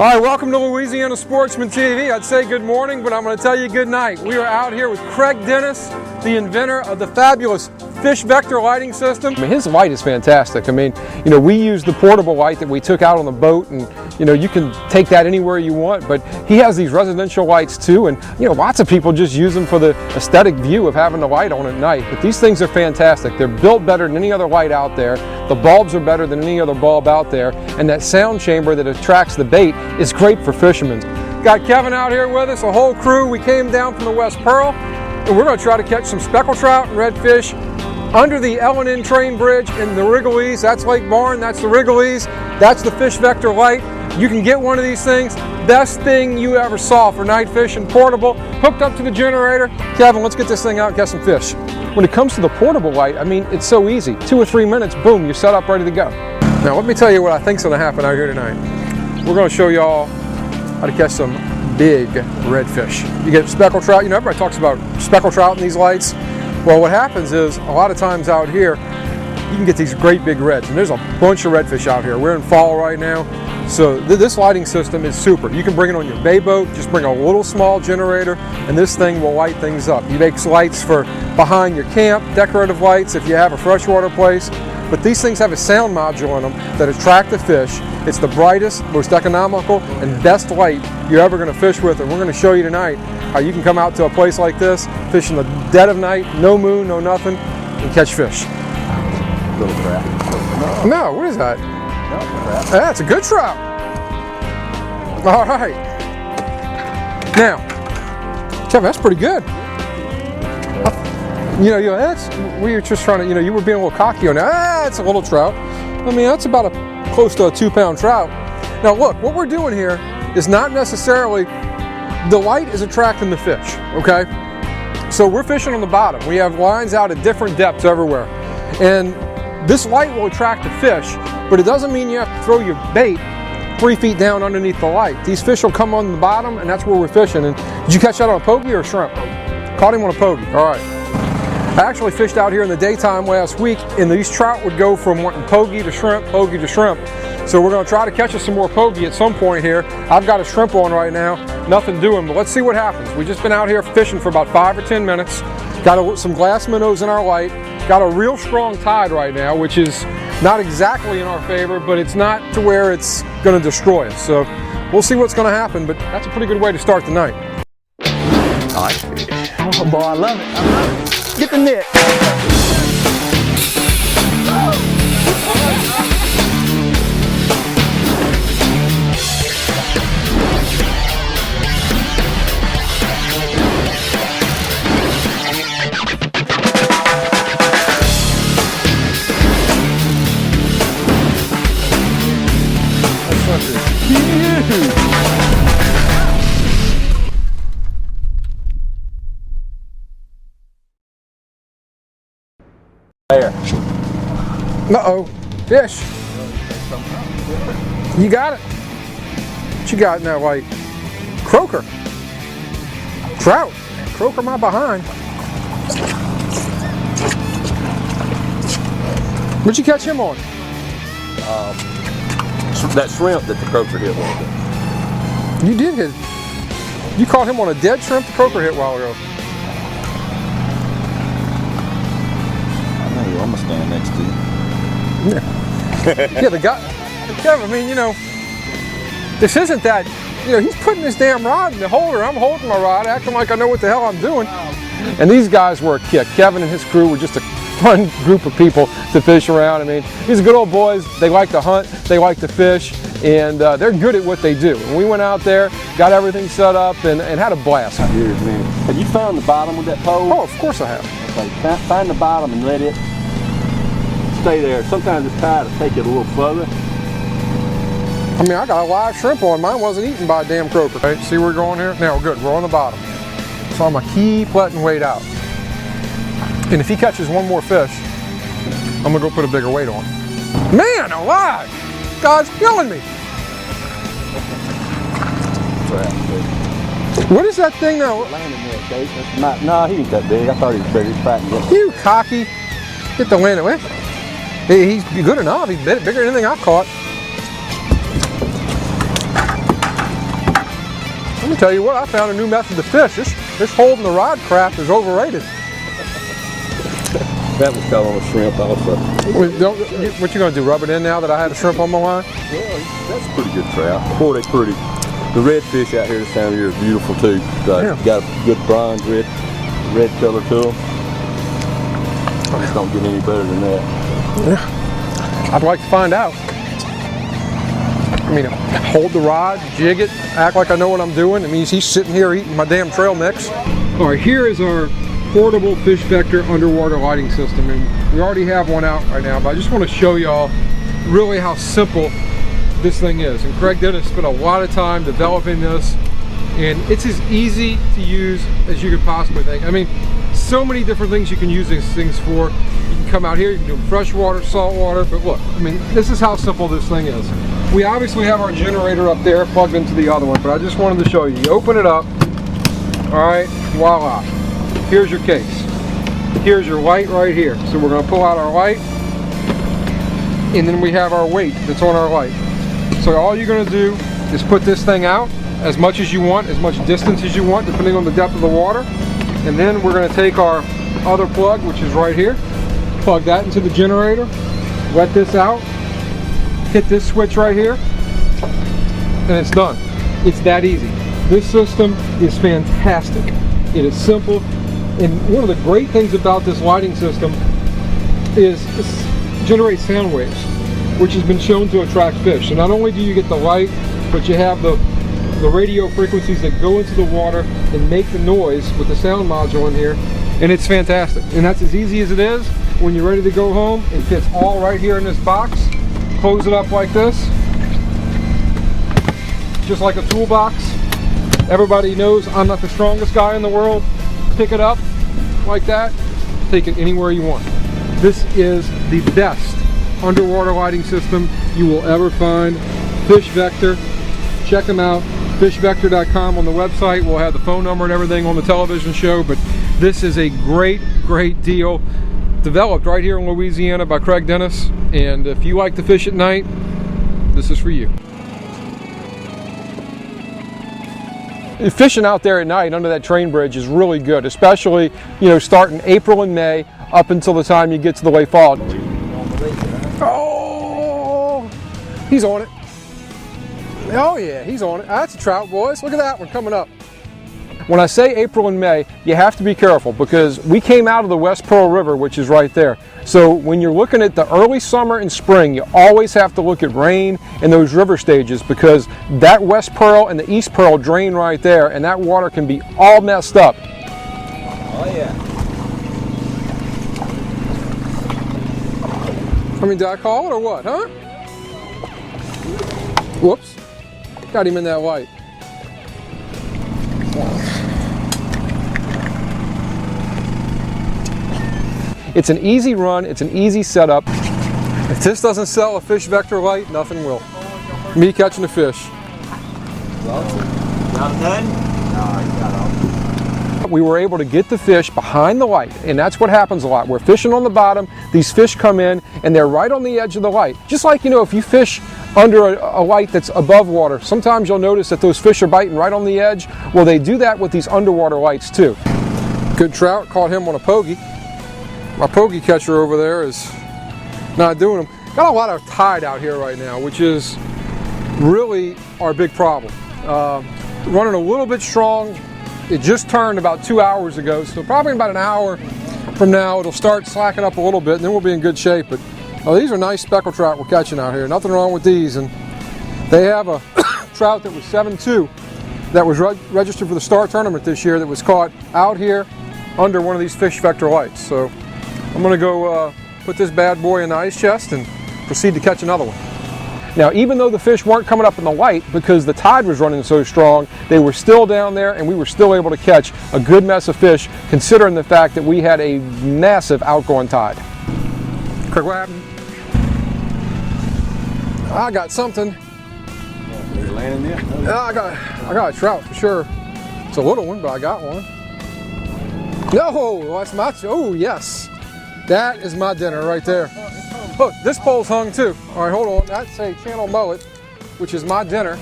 right, welcome to Louisiana Sportsman TV. I'd say good morning, but I'm going to tell you good night. We are out here with Craig Dennis, the inventor of the fabulous Fish Vector lighting system. I mean, his light is fantastic. I mean, you know, we use the portable light that we took out on the boat, and you know, you can take that anywhere you want, but he has these residential lights too, and you know, lots of people just use them for the aesthetic view of having the light on at night. But these things are fantastic. They're built better than any other light out there. The bulbs are better than any other bulb out there, and that sound chamber that attracts the bait is great for fishermen. Got Kevin out here with us, a whole crew. We came down from the West Pearl, and we're going to try to catch some speckled trout and redfish under the L&N train bridge in the Wrigley's. That's Lake Barn, that's the Wrigley's, that's the Fish Vector light. You can get one of these things. Best thing you ever saw for night fishing, portable, hooked up to the generator. Kevin, let's get this thing out and catch some fish. When it comes to the portable light, I mean, it's so easy. 2 or 3 minutes, boom, you're set up, ready to go. Now, let me tell you what I think's gonna happen out here tonight. We're gonna show y'all how to catch some big redfish. You get speckled trout. You know, everybody talks about speckled trout in these lights. Well, what happens is, a lot of times out here, you can get these great big reds, and there's a bunch of redfish out here. We're in fall right now, so this lighting system is super. You can bring it on your bay boat, just bring a little small generator, and this thing will light things up. You make lights for behind your camp, decorative lights if you have a freshwater place, but these things have a sound module in them that attract the fish. It's the brightest, most economical, and best light you're ever gonna fish with, and we're gonna show you tonight how you can come out to a place like this, fish in the dead of night, no moon, no nothing, and catch fish. Little trout. No, what is that? No, That's a good trout. All right. Now, Kevin, that's pretty good. You know, that's, we were just trying to, you know, you were being a little cocky on that. It's a little trout. I mean, that's about close to a 2-pound trout. Now look, what we're doing here is not necessarily, the light is attracting the fish, okay? So we're fishing on the bottom. We have lines out at different depths everywhere. And this light will attract the fish, but it doesn't mean you have to throw your bait 3 feet down underneath the light. These fish will come on the bottom, and that's where we're fishing. And did you catch that on a pogie or a shrimp? Caught him on a pogie, all right. I actually fished out here in the daytime last week, and these trout would go from wanting pogie to shrimp, pogie to shrimp. So we're gonna try to catch us some more pogie at some point here. I've got a shrimp on right now, nothing doing, but let's see what happens. We've just been out here fishing for about 5 or 10 minutes. Got some glass minnows in our light. Got a real strong tide right now, which is not exactly in our favor, but it's not to where it's gonna destroy us. So we'll see what's gonna happen, but that's a pretty good way to start the night. I like fish. Oh boy, I love it. I love it. Get the net. There. Uh-oh, fish. You got it. What you got in that light? Croaker. Trout. Croaker my behind. What'd you catch him on? That shrimp that the croaker hit one. You did hit. You caught him on a dead shrimp the croaker hit a while ago. I'm gonna stand next to you. Yeah. Yeah, the guy, Kevin, I mean, you know, this isn't that, you know, he's putting his damn rod in the holder. I'm holding my rod, acting like I know what the hell I'm doing. And these guys were a kick. Kevin and his crew were just a fun group of people to fish around. I mean, these are good old boys. They like to hunt, they like to fish, and they're good at what they do. And we went out there, got everything set up, and had a blast. Here, man. Have you found the bottom with that pole? Oh, of course I have. Okay, find the bottom and let it stay there. Sometimes it's tight to take it a little further. I mean, I got a live shrimp on. Mine wasn't eaten by a damn croaker. Okay, see where we're going here? Now, good, we're on the bottom. So I'm gonna keep letting weight out. And if he catches one more fish, I'm gonna go put a bigger weight on. Man alive! God's killing me. What is that thing now? No, he ain't that big. I thought he was bigger. He's fat. You cocky. Get the landing with. He's good enough. He's bigger than anything I've caught. Tell you what, I found a new method to fish. This holding the rod crap is overrated. That was caught on a shrimp also. What you gonna do, rub it in now that I had a shrimp on my line? Well, that's a pretty good trout. Boy, they pretty. The redfish out here this time of year is beautiful too. Got a good bronze red color to them. Just don't get any better than that. Yeah. I'd like to find out. I mean, hold the rod, jig it, act like I know what I'm doing. It means he's sitting here eating my damn trail mix. All right, here is our portable Fish Vector underwater lighting system, and we already have one out right now, but I just want to show y'all really how simple this thing is. And Craig Dennis spent a lot of time developing this, and it's as easy to use as you could possibly think. I mean, so many different things you can use these things for. You can come out here, you can do freshwater, saltwater, but look, I mean, this is how simple this thing is. We obviously have our generator up there plugged into the other one, but I just wanted to show you. You open it up, all right, voila. Here's your case. Here's your light right here. So we're going to pull out our light, and then we have our weight that's on our light. So all you're going to do is put this thing out as much as you want, as much distance as you want, depending on the depth of the water. And then we're going to take our other plug, which is right here, plug that into the generator, let this out, hit this switch right here, and it's done. It's that easy. This system is fantastic. It is simple, and one of the great things about this lighting system is it generates sound waves, which has been shown to attract fish. So not only do you get the light, but you have the radio frequencies that go into the water and make the noise with the sound module in here, and it's fantastic. And that's as easy as it is. When you're ready to go home, it fits all right here in this box. Close it up like this, just like a toolbox. Everybody knows I'm not the strongest guy in the world. Pick it up like that, take it anywhere you want. This is the best underwater lighting system you will ever find. Fish Vector, check them out. fishvector.com on the website. We'll have the phone number and everything on the television show, but this is a great deal. Developed right here in Louisiana by Craig Dennis, and if you like to fish at night, this is for you. Fishing out there at night under that train bridge is really good, especially, you know, starting April and May up until the time you get to the late fall. Oh, he's on it. Oh yeah, he's on it. That's a trout, boys. Look at that one coming up. When I say April and May, you have to be careful because we came out of the West Pearl River, which is right there. So when you're looking at the early summer and spring, you always have to look at rain and those river stages, because that West Pearl and the East Pearl drain right there, and that water can be all messed up. Oh yeah. I mean, did I call it or what, huh? Whoops. Got him in that light. It's an easy run, it's an easy setup. If this doesn't sell a Fish Vector light, nothing will. Me catching a fish. Not done? No, got off. We were able to get the fish behind the light, and that's what happens a lot. We're fishing on the bottom, these fish come in, and they're right on the edge of the light. Just like, you know, if you fish under a light that's above water, sometimes you'll notice that those fish are biting right on the edge. Well, they do that with these underwater lights too. Good trout, caught him on a pogie. My pogie catcher over there is not doing them. Got a lot of tide out here right now, which is really our big problem. Running a little bit strong. It just turned about 2 hours ago, so probably about an hour from now it'll start slacking up a little bit, and then we'll be in good shape. But these are nice speckled trout we're catching out here. Nothing wrong with these, and they have a trout that was 7.2 that was registered for the Star Tournament this year that was caught out here under one of these Fish Vector lights. So I'm going to go put this bad boy in the ice chest and proceed to catch another one. Now, even though the fish weren't coming up in the light because the tide was running so strong, they were still down there, and we were still able to catch a good mess of fish, considering the fact that we had a massive outgoing tide. Craig, what happened? I got something. You're landing there? I got a trout for sure. It's a little one, but I got one. No, that's my, oh yes. That is my dinner right there. Look, this pole's hung too. All right, hold on. That's a channel mullet, which is my dinner.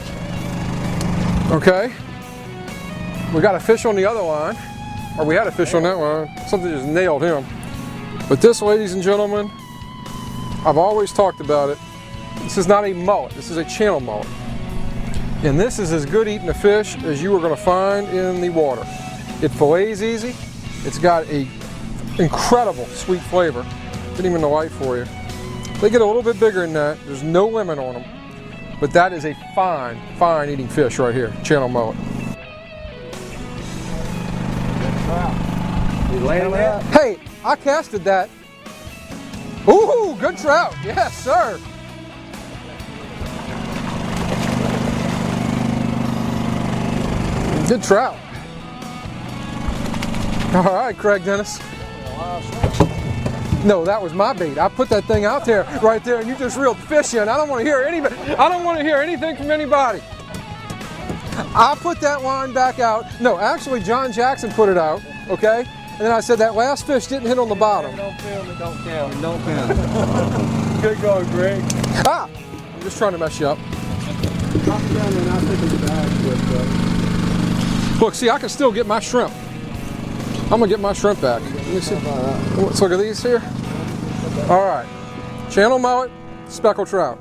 Okay. We got a fish on the other line, or we had a fish on that line. Something just nailed him. But this, ladies and gentlemen, I've always talked about it. This is not a mullet, this is a channel mullet. And this is as good eating a fish as you are going to find in the water. It fillets easy. It's got a incredible sweet flavor. Didn't even the light for you. They get a little bit bigger than that. There's no limit on them. But that is a fine, fine eating fish right here, channel mullet. You landed that? Hey, I casted that. Ooh, good trout. Yes, sir. Good trout. All right, Craig Dennis. No, that was my bait. I put that thing out there, right there, and you just reeled the fish in. I don't want to hear anybody. I don't want to hear anything from anybody. I put that line back out. No, actually, John Jackson put it out. Okay, and then I said that last fish didn't hit on the bottom. Don't film it, don't count it, don't count it. Good going, Greg. Ah, I'm just trying to mess you up. Drop it down there and I'll take it back with Look, see, I can still get my shrimp. I'm gonna get my shrimp back. Let me see. Let's look at these here. All right, channel mullet, speckled trout.